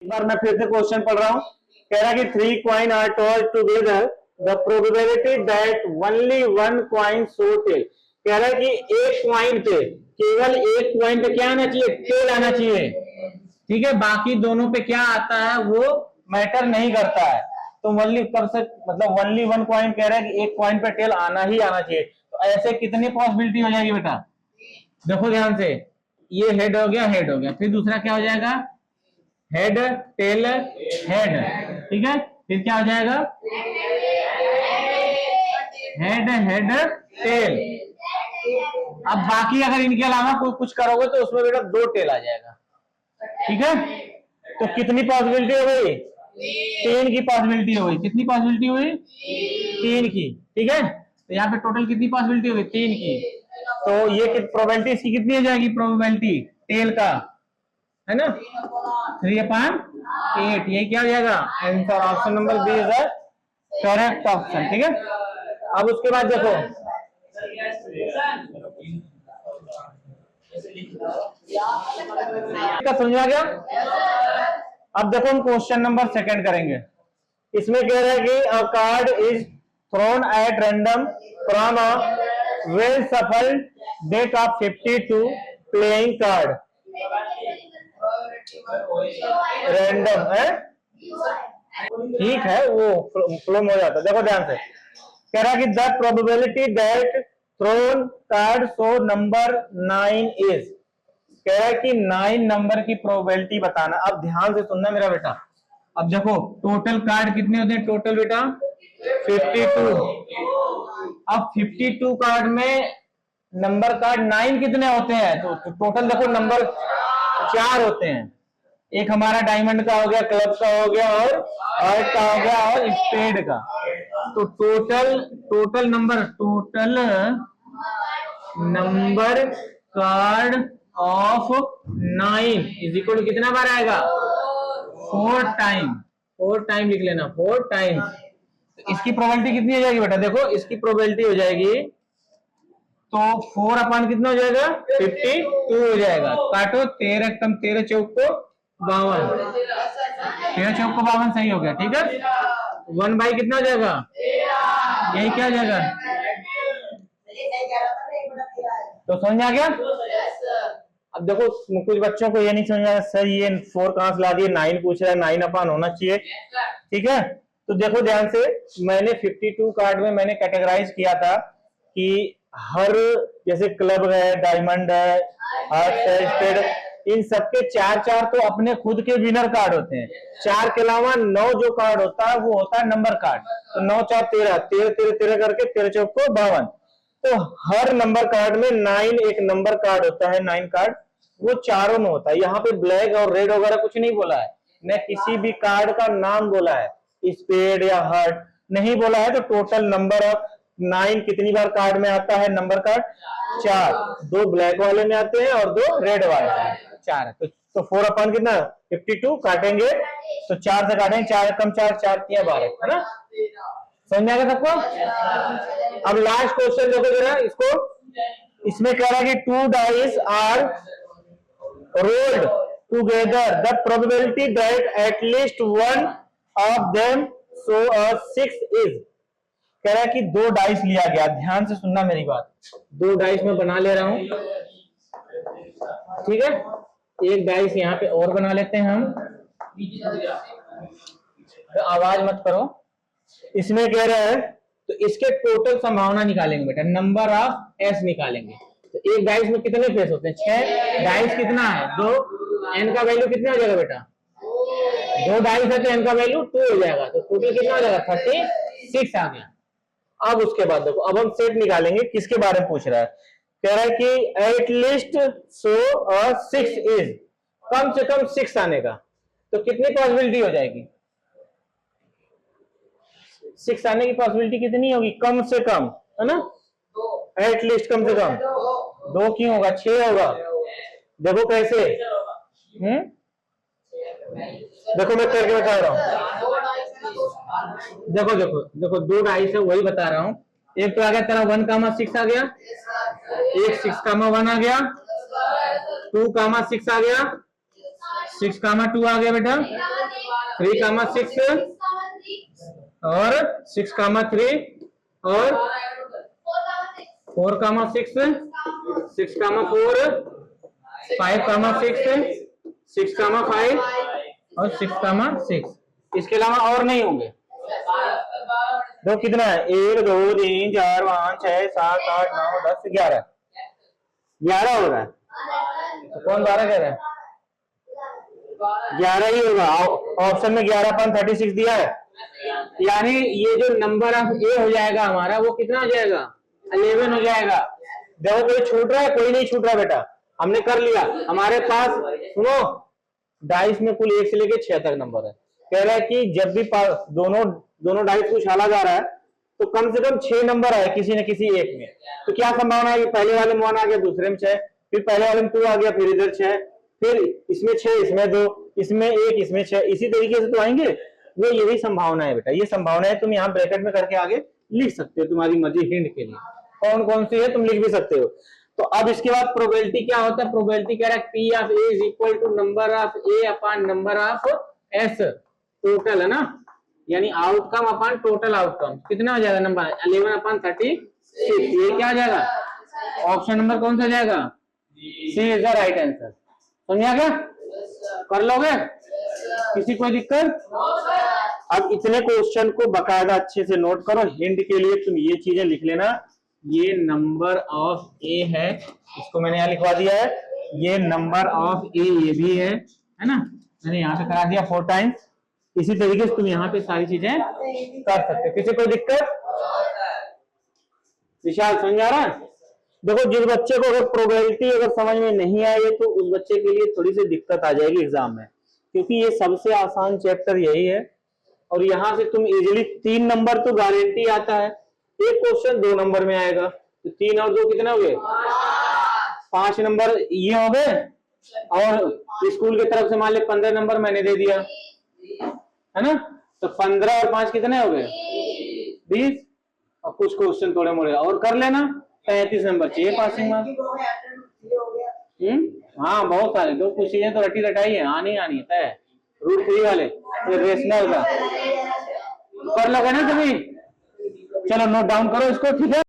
एक बार मैं फिर से क्वेश्चन पढ़ रहा हूं। कह रहा है कि 3 coin are tossed together, the probability that only 1 coin show tail. कह रहा है कि एक कॉइन पे, केवल एक कॉइन पे क्या आना चाहिए? टेल आना चाहिए। ठीक है, बाकी दोनों पे क्या आता है वो मैटर नहीं करता है। तो ओनली कब से मतलब ओनली 1 कॉइन कह रहा है कि एक कॉइन पे टेल आना ही आना चाहिए। तो ऐसे कितनी पॉसिबिलिटी हो जाएगी बेटा? देखो ध्यान से, ये हेड हो गया, हेड हो गया, फिर दूसरा क्या हो जाएगा? Head tail head. ठीक है, फिर क्या हो जाएगा? Head head tail. अब बाकी अगर इनके अलावा कोई कुछ करोगे तो उसमें बेटा 2 टेल आ जाएगा। ठीक है, तो कितनी पॉसिबिलिटी हो गई? 3 की पॉसिबिलिटी हो गई। कितनी पॉसिबिलिटी हुई? 3 की। ठीक है, तो यहाँ पे टोटल कितनी पॉसिबिलिटी हो गई? 3 की। तो ये प्रोबेबिलिटी इसकी कितनी हो जाएगी? प्रोबेबिलिटी टेल का है ना 3/8। ये क्या हो जाएगा? Answer option number B is the correct option. ठीक है, अब उसके बाद देखो, समझा गया? अब देखो हम क्वेश्चन नंबर 2 करेंगे। इसमें कह रहा है कि अ card is throne at random from a well shuffled deck of 52 playing card. Random है, ठीक है, वो फ्लो हो जाता है। देखो ध्यान से, कह रहा है कि the probability that thrown card shows number 9 is. कह रहा है कि 9 नंबर की प्रोबेबिलिटी बताना। अब ध्यान से सुनना मेरा बेटा। अब देखो टोटल कार्ड कितने होते हैं? टोटल बेटा 52। अब 52 कार्ड में नंबर कार्ड 9 कितने होते हैं? तो टोटल देखो नंबर 4 होते हैं। एक हमारा डायमंड का हो गया, क्लब का हो गया, और हार्ट का हो गया, और स्पेड का। तो total number card of 9 is equal कितना बार आएगा? 4 टाइम लिख लेना, 4 टाइम। तो इसकी प्रोबेबिलिटी कितनी हो जाएगी बेटा? देखो इसकी प्रोबेबिलिटी हो जाएगी, तो 4 अपॉन कितना हो जाएगा? 52 हो जाएगा। काटो, 13 कम 13 चौक को 52, 13 चौक को 52 सही हो गया। ठीक है, 1 बाई कितना हो जाएगा? यही क्या हो जाएगा? तो समझ आ गया? अब देखो कुछ बच्चों को ये नहीं समझ आया, सर ये 4 कहां से ला दिए? 9 पूछ रहा है, 9 अपॉन होना चाहिए। ठीक है, तो देखो ध्यान से, मैंने 52 कार्ड में मैंने कैटेगराइज किया था कि हर जैसे क्लब है, डायमंड है, हार्ट है, स्पेड, इन सबके 4 तो अपने खुद के विनर कार्ड होते हैं। 4 के अलावा 9 जो कार्ड होता है वो होता है नंबर कार्ड। तो 9 4 13, 13 13 13 करके 13 चौक को 52। तो हर नंबर कार्ड में 9 एक नंबर कार्ड होता है, 9 कार्ड, वो चारों में होता है। यहाँ पे ब्लैक और रेड वगैरह कुछ नहीं बोला है, न किसी भी कार्ड का नाम बोला है, स्पेड या हार्ट नहीं बोला है। तो टोटल नंबर ऑफ 9 कितनी बार कार्ड में आता है? नंबर कार्ड 4, 2 ब्लैक वाले में आते हैं और 2 रेड वाले में, 4 है। तो 4 अपॉन कितना? 52 काटेंगे तो 4 से काटेंगे, 4 कम 4, 4 3 12 है ना? समझ आएगा सबको? अब लास्ट क्वेश्चन देखो जरा इसको। इसमें कह रहा है कि 2 dice are rolled together, the probability that at least one of them shows a 6 is. कह रहा है कि 2 डाइस लिया गया। ध्यान से सुनना मेरी बात। 2 डाइस मैं बना ले रहा हूं, ठीक है, एक डाइस यहाँ पे और बना लेते हैं हम। तो आवाज मत करो। इसमें कह रहा है, तो इसके टोटल संभावना निकालेंगे बेटा, नंबर ऑफ एस निकालेंगे। तो एक डाइस में कितने फेस होते हैं? 6। डाइस कितना है? 2। एन का वैल्यू कितना हो जाएगा बेटा? 2 डाइस है तो एन का वैल्यू 2 हो जाएगा। तो टोटल कितना हो जाएगा? 36 आ गया। अब उसके बाद देखो, अब हम सेट निकालेंगे। किसके बारे में पूछ रहा है? कह रहा है कि एट लीस्ट सो 6 इज, कम से कम 6 आने का। तो कितनी पॉसिबिलिटी हो जाएगी? 6 आने की पॉसिबिलिटी कितनी होगी? कम से कम, है ना? एट लीस्ट कम से कम 2 क्यों होगा? 6 होगा। देखो कैसे, देखो मैं करके बता रहा हूं। देखो देखो देखो 2 डाइस है, वही बता रहा हूं। एक तो आ गया तेरा 1,6 आ गया, एक 6,1 आ गया, 2,6 आ गया, 6,2 आ गया बेटा, 3,6 और 6,3 और 4,6, 6,4, 5,6, 6,5 और 6,6। इसके अलावा और नहीं होंगे। दो कितना है, 1 2 3 4 5 6 7 8 9 10 11 11 हो रहा है। तो कौन 12 कह रहा है? 11 ही होगा। ऑप्शन में 11/36 दिया है, यानी ये जो नंबर ऑफ ए हो जाएगा हमारा, वो कितना हो जाएगा? 11 हो जाएगा। देखो कोई छूट रहा है? कोई नहीं छूट रहा बेटा, हमने कर लिया। हमारे पास सुनो, डाइस में कुल 1 से लेके 6 तक नंबर है। कह रहा है कि जब भी दोनों डाइस को उछाला जा रहा है तो कम से कम 6 नंबर आए किसी न किसी एक में। तो क्या संभावना है कि पहले वाले में 1 आ गया, दूसरे में 6, फिर पहले वाले में 2 आ गया, फिर इधर 6, फिर इसमें 6, इसमें 2, इसमें 1, इसमें 6, इसी तरीके से तो आएंगे। वो यही संभावना है बेटा, ये संभावना है। तुम यहाँ ब्रैकेट में करके आगे लिख सकते हो, तुम्हारी मर्जी हिंट के लिए कौन कौन सी है तुम लिख भी सकते हो। तो अब इसके बाद प्रोबेबिलिटी क्या होता है? प्रोबेबिलिटी कह रहा है P of A is equal to number of A upon number of S, total है ना, यानी आउटकम अपॉन टोटल आउटकम। कितना हो जाएगा नंबर? 11/36। ये क्या हो जाएगा? ऑप्शन नंबर कौन सा जाएगा? सी इज द राइट आंसर। समझा क्या? कर लोगे? किसी कोई दिक्कत? अब इतने क्वेश्चन को बकायदा अच्छे से नोट करो। हिंट के लिए तुम ये चीजें लिख लेना, ये नंबर ऑफ ए है, इसको मैंने यहाँ लिखवा दिया है। ये नंबर ऑफ ए ये भी है ना, मैंने यहाँ पे करा दिया 4 टाइम्स। इसी तरीके से तुम यहाँ पे सारी चीजें कर सकते हो। किसी कोई दिक्कत? विशाल समझ आ रहा है? देखो जिस बच्चे को अगर प्रोबेबिलिटी अगर समझ में नहीं आई तो उस बच्चे के लिए थोड़ी सी दिक्कत आ जाएगी एग्जाम में, क्योंकि ये सबसे आसान चैप्टर यही है। और यहाँ से तुम इजीली 3 नंबर तो गारंटी आता है। एक क्वेश्चन 2 नंबर में आएगा, तो 3 और 2 कितने हो गए? 5 नंबर ये हो गए। और स्कूल की तरफ से मान ले 15 नंबर मैंने दे दिया है ना, तो 15 और 5 कितने हो गए? 20। और कुछ क्वेश्चन थोड़े मोड़े और कर लेना, 35 नंबर चाहिए पासिंग मार्क्स। हाँ बहुत सारे, दो कुछ चीजें तो रटी रटाई है, आनी आनी है। रूट 3 वाले रेशनल का कर लोगे ना तुम्हें? चलो नोट डाउन करो इसको, ठीक है।